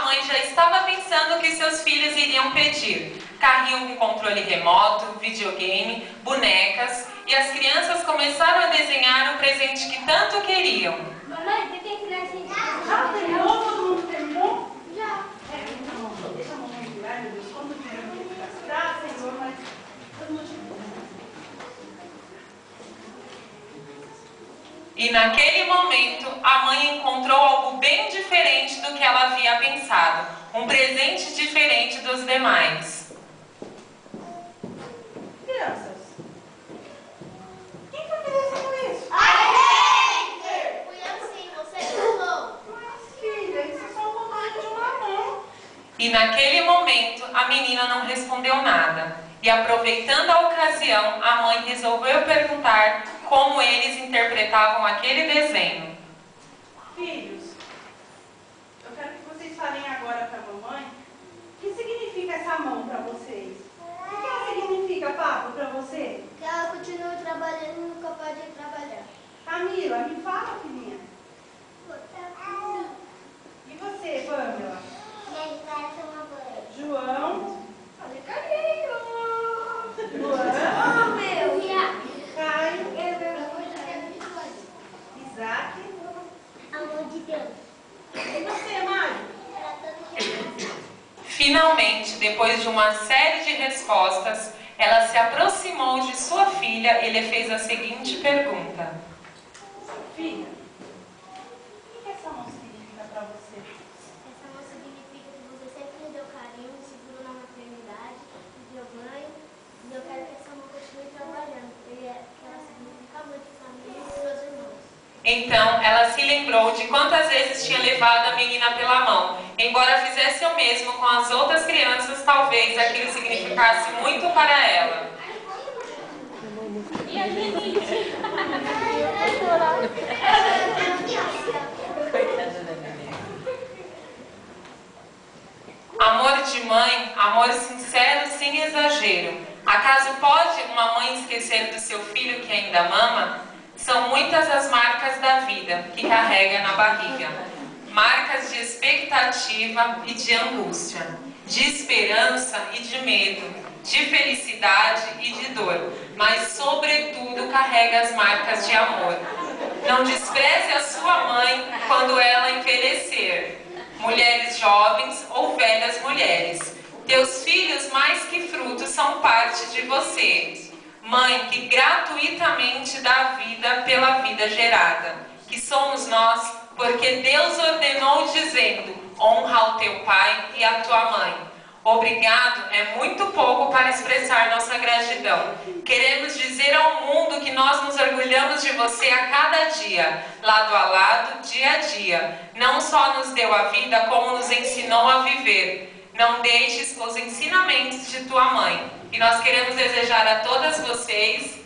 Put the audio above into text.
mãe já estava pensando o que seus filhos iriam pedir. Carrinho com controle remoto, videogame, bonecas, e as crianças começaram a desenhar o presente que tanto queriam. Mamãe, você quer ensinar a gente? Já terminou? Todo mundo terminou? Já. Então, deixa a mamãe virar, meu Deus, quando tiver muito gastar, Senhor, mas todo mundo te E naquele momento, a mãe encontrou algo bem diferente do que ela havia pensado. Um presente diferente dos demais. Crianças, quem foi que decidiu isso? Fui eu sim, você falou. Mas, filha, isso é só um comando de uma mão. E naquele momento, a menina não respondeu nada. E aproveitando a ocasião, a mãe resolveu perguntar como eles interpretavam aquele desenho. Filhos, eu quero que vocês falem agora para a mamãe o que significa essa mão para vocês. O que ela significa, Pablo, para você? Que ela continua trabalhando e nunca pode trabalhar. Camila, me fala, filhinha. E você, Pamela? João? Olha, carinho. João? Caio? Isaac? Amor de Deus. E você, Mário? Finalmente, depois de uma série de respostas, ela se aproximou de sua filha e lhe fez a seguinte pergunta. Filha, o que essa mão significa para você? Essa mão significa que você sempre me deu carinho, me segurou na maternidade, me deu banho. E eu quero que essa mão continue trabalhando, porque ela significa muito para mim e para meus irmãos. Então, ela se lembrou de quantas vezes tinha levado a menina pela mão. Embora fizesse o mesmo com as outras crianças, talvez aquilo significasse muito para ela. E a gente? Amor de mãe, amor sincero sem exagero. Acaso pode uma mãe esquecer do seu filho que ainda mama? São muitas as marcas da vida que carrega na barriga. Marcas de expectativa e de angústia, de esperança e de medo, de felicidade e de dor, mas sobretudo carrega as marcas de amor. Não despreze a sua mãe quando ela envelhecer. Mulheres jovens ou velhas mulheres, teus filhos mais que frutos são parte de você. Mãe que gratuitamente dá vida pela vida gerada, que somos nós, porque Deus ordenou dizendo, honra ao teu pai e à tua mãe. Obrigado é muito pouco para expressar nossa gratidão. Queremos dizer ao mundo que nós nos orgulhamos de você a cada dia, lado a lado, dia a dia. Não só nos deu a vida, como nos ensinou a viver. Não deixes os ensinamentos de tua mãe. E nós queremos desejar a todas vocês...